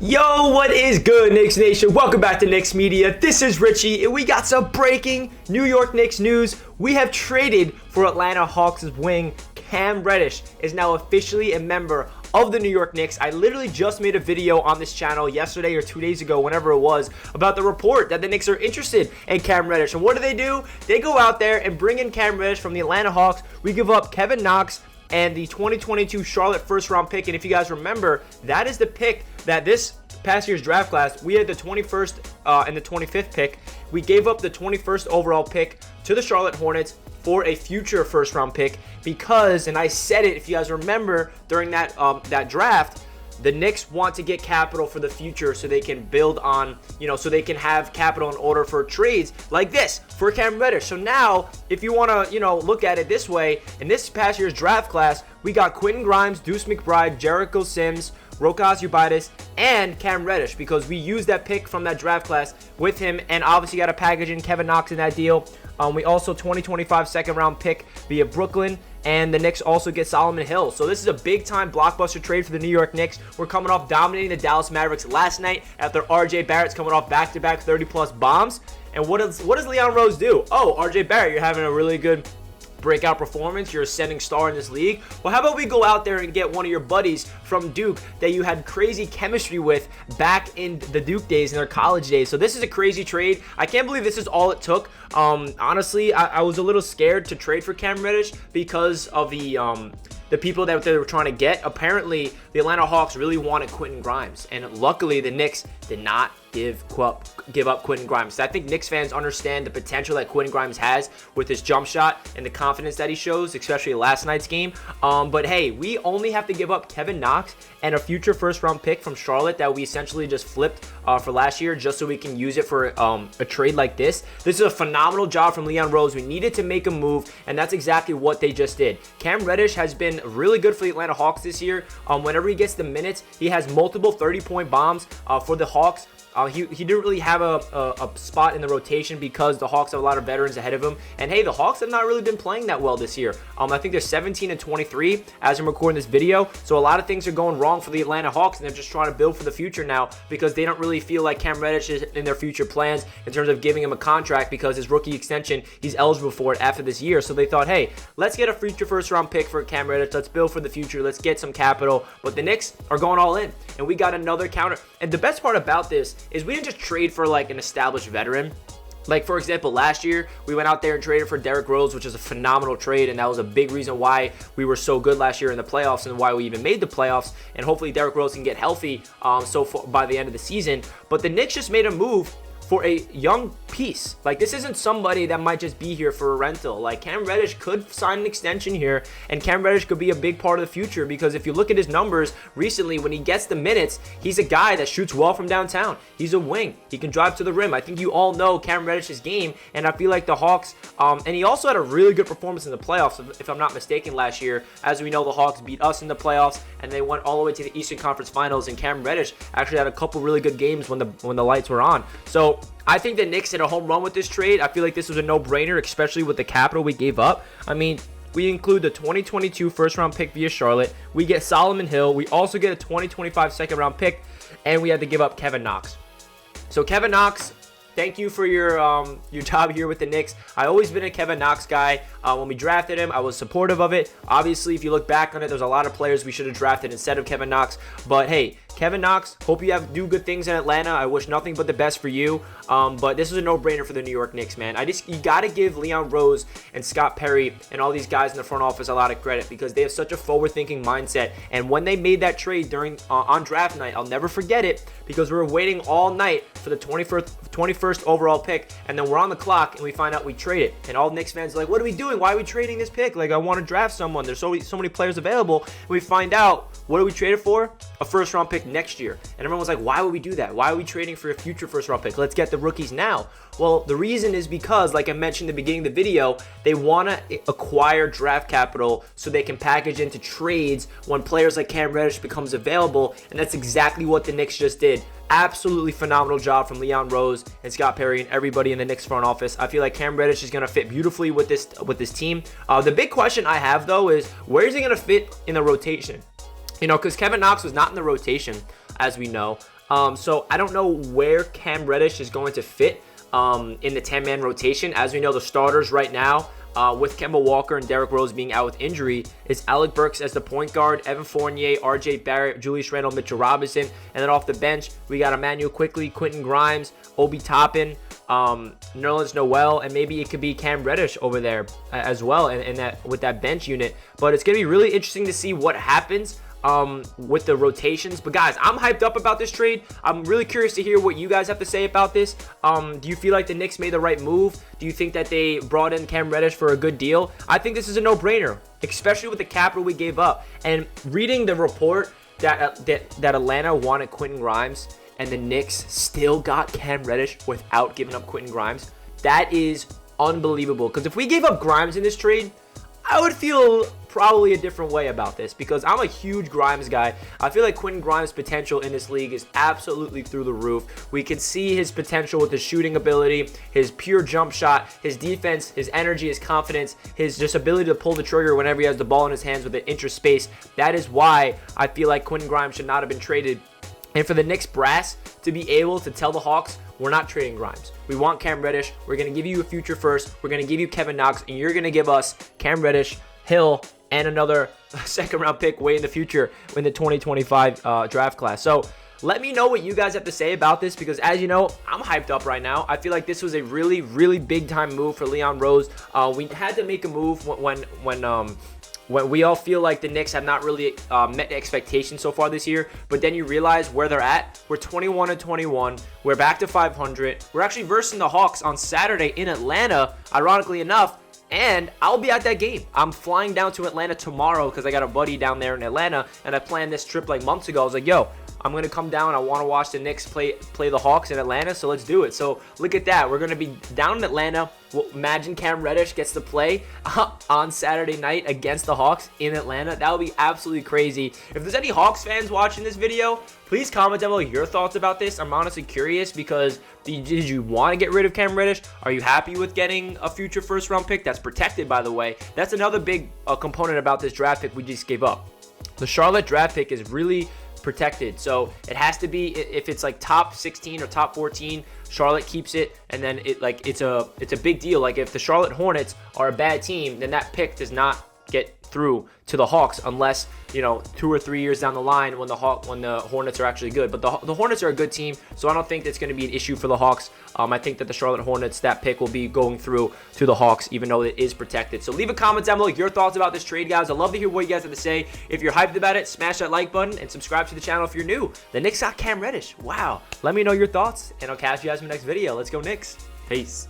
Yo, what is good, Knicks Nation? Welcome back to Knicks Media. This is Richie, and we got some breaking New York Knicks news. We have traded for Atlanta Hawks' wing. Cam Reddish is now officially a member of the New York Knicks. I literally just made a video on this channel yesterday or 2 days ago, whenever it was, about the report that the Knicks are interested in Cam Reddish. And what do? They go out there and bring in Cam Reddish from the Atlanta Hawks. We give up Kevin Knox and the 2022 Charlotte first-round pick. And if you guys remember, that is the pick that this past year's draft class, we had the 21st and the 25th pick. We gave up the 21st overall pick to the Charlotte Hornets for a future first-round pick because, and I said it, if you guys remember, during that draft, the Knicks want to get capital for the future so they can build on, so they can have capital in order for trades like this for Cam Reddish. So now, if you want to, look at it this way, in this past year's draft class, we got Quentin Grimes, Deuce McBride, Jericho Sims, Rokas Ubaitis, and Cam Reddish because we used that pick from that draft class with him, and obviously got to package in Kevin Knox in that deal. We also 2025 second-round pick via Brooklyn, and the Knicks also get Solomon Hill. So this is a big-time blockbuster trade for the New York Knicks. We're coming off dominating the Dallas Mavericks last night after Rj Barrett's coming off back-to-back 30-plus bombs. And what does Leon Rose do? Oh, Rj Barrett, you're having a really good breakout performance. You're a ascending star in this league. Well, how about we go out there and get one of your buddies from Duke that you had crazy chemistry with back in the Duke days, in their college days. So this is a crazy trade. I can't believe this is all it took. Honestly, I was a little scared to trade for Cam Reddish because of the people that they were trying to get. Apparently, the Atlanta Hawks really wanted Quentin Grimes, and luckily the Knicks did not give up Quentin Grimes. So I think Knicks fans understand the potential that Quentin Grimes has with his jump shot and the confidence that he shows, especially last night's game. But hey, we only have to give up Kevin Knox and a future first-round pick from Charlotte that we essentially just flipped for last year just so we can use it for a trade like this. This is a phenomenal job from Leon Rose. We needed to make a move, and that's exactly what they just did. Cam Reddish has been really good for the Atlanta Hawks this year. Whenever he gets the minutes, he has multiple 30-point bombs for the Hawks. He didn't really have a spot in the rotation because the Hawks have a lot of veterans ahead of him. And hey, the Hawks have not really been playing that well this year. I think they're 17-23 as I'm recording this video. So a lot of things are going wrong for the Atlanta Hawks, and they're just trying to build for the future now because they don't really feel like Cam Reddish is in their future plans in terms of giving him a contract because his rookie extension, he's eligible for it after this year. So they thought, hey, let's get a future first-round pick for Cam Reddish. Let's build for the future. Let's get some capital. But the Knicks are going all in, and we got another counter. And the best part about this is we didn't just trade for like an established veteran. Like, for example, last year, we went out there and traded for Derrick Rose, which is a phenomenal trade, and that was a big reason why we were so good last year in the playoffs and why we even made the playoffs, and hopefully Derrick Rose can get healthy by the end of the season. But the Knicks just made a move for a young piece. Like, this isn't somebody that might just be here for a rental. Like, Cam Reddish could sign an extension here, and Cam Reddish could be a big part of the future because if you look at his numbers recently, when he gets the minutes, he's a guy that shoots well from downtown. He's a wing. He can drive to the rim. I think you all know Cam Reddish's game, and I feel like the Hawks, and he also had a really good performance in the playoffs, if I'm not mistaken, last year. As we know, the Hawks beat us in the playoffs, and they went all the way to the Eastern Conference Finals, and Cam Reddish actually had a couple really good games when the lights were on. So I think the Knicks hit a home run with this trade. I feel like this was a no-brainer, especially with the capital we gave up. I mean, we include the 2022 first-round pick via Charlotte. We get Solomon Hill. We also get a 2025 second-round pick, and we had to give up Kevin Knox. So Kevin Knox, thank you for your job here with the Knicks. I always been a Kevin Knox guy. When we drafted him, I was supportive of it. Obviously, if you look back on it, there's a lot of players we should have drafted instead of Kevin Knox. But hey, Kevin Knox, hope you do good things in Atlanta. I wish nothing but the best for you. But this is a no-brainer for the New York Knicks, man. You got to give Leon Rose and Scott Perry and all these guys in the front office a lot of credit because they have such a forward-thinking mindset. And when they made that trade on draft night, I'll never forget it because we were waiting all night for the 21st overall pick, and then we're on the clock and we find out we traded. And all Knicks fans are like, "What are we doing? Why are we trading this pick? Like, I want to draft someone. There's so many players available." And we find out, what are we traded for? A first-round pick next year. And everyone was like, why would we do that? Why are we trading for a future first-round pick? Let's get the rookies now. Well, the reason is because, like I mentioned in the beginning of the video, they want to acquire draft capital so they can package into trades when players like Cam Reddish becomes available, and that's exactly what the Knicks just did. Absolutely phenomenal job from Leon Rose and Scott Perry and everybody in the Knicks front office. I feel like Cam Reddish is going to fit beautifully with this team. The big question I have, though, is where is he going to fit in the rotation? You know, because Kevin Knox was not in the rotation, as we know. So I don't know where Cam Reddish is going to fit in the 10-man rotation. As we know, the starters right now, with Kemba Walker and Derrick Rose being out with injury, is Alec Burks as the point guard, Evan Fournier, Rj Barrett, Julius Randle, Mitchell Robinson, and then off the bench, we got Emmanuel Quickley, Quentin Grimes, Obi Toppin, Nerlens Noel, and maybe it could be Cam Reddish over there as well, and that with that bench unit. But it's going to be really interesting to see what happens with the rotations. But guys, I'm hyped up about this trade. I'm really curious to hear what you guys have to say about this. Do you feel like the Knicks made the right move? Do you think that they brought in Cam Reddish for a good deal? I think this is a no-brainer, especially with the capital we gave up. And reading the report that Atlanta wanted Quentin Grimes and the Knicks still got Cam Reddish without giving up Quentin Grimes, that is unbelievable. Because if we gave up Grimes in this trade, I would feel probably a different way about this, because I'm a huge Grimes guy. I feel like Quentin Grimes' potential in this league is absolutely through the roof. We can see his potential with his shooting ability, his pure jump shot, his defense, his energy, his confidence, his just ability to pull the trigger whenever he has the ball in his hands with an inch of space. That is why I feel like Quentin Grimes should not have been traded. And for the Knicks brass to be able to tell the Hawks, we're not trading Grimes. We want Cam Reddish. We're going to give you a future first. We're going to give you Kevin Knox, and you're going to give us Cam Reddish, Hill, and another second-round pick way in the future in the 2025 draft class. So let me know what you guys have to say about this, because as you know, I'm hyped up right now. I feel like this was a really, really big-time move for Leon Rose. We had to make a move when we all feel like the Knicks have not really met expectations so far this year, but then you realize where they're at. We're 21-21. We're back to 500. We're actually versing the Hawks on Saturday in Atlanta, ironically enough, and I'll be at that game. I'm flying down to Atlanta tomorrow because I got a buddy down there in Atlanta, and I planned this trip like months ago. I was like, yo, I'm going to come down. I want to watch the Knicks play the Hawks in Atlanta, so let's do it. So look at that. We're going to be down in Atlanta. Well, imagine Cam Reddish gets to play on Saturday night against the Hawks in Atlanta. That would be absolutely crazy. If there's any Hawks fans watching this video, please comment down below your thoughts about this. I'm honestly curious, because did you want to get rid of Cam Reddish? Are you happy with getting a future first-round pick that's protected, by the way? That's another big component about this draft pick we just gave up. The Charlotte draft pick is really protected, so it has to be, if it's like top 16 or top 14, Charlotte keeps it, and then it's a big deal. Like if the Charlotte Hornets are a bad team, then that pick does not get through to the Hawks unless, 2 or 3 years down the line when the Hornets are actually good. But the Hornets are a good team, so I don't think that's going to be an issue for the Hawks. I think that the Charlotte Hornets, that pick will be going through to the Hawks, even though it is protected. So leave a comment down below your thoughts about this trade, guys. I'd love to hear what you guys have to say. If you're hyped about it, smash that like button and subscribe to the channel if you're new. The Knicks got Cam Reddish. Wow. Let me know your thoughts, and I'll catch you guys in the next video. Let's go Knicks. Peace.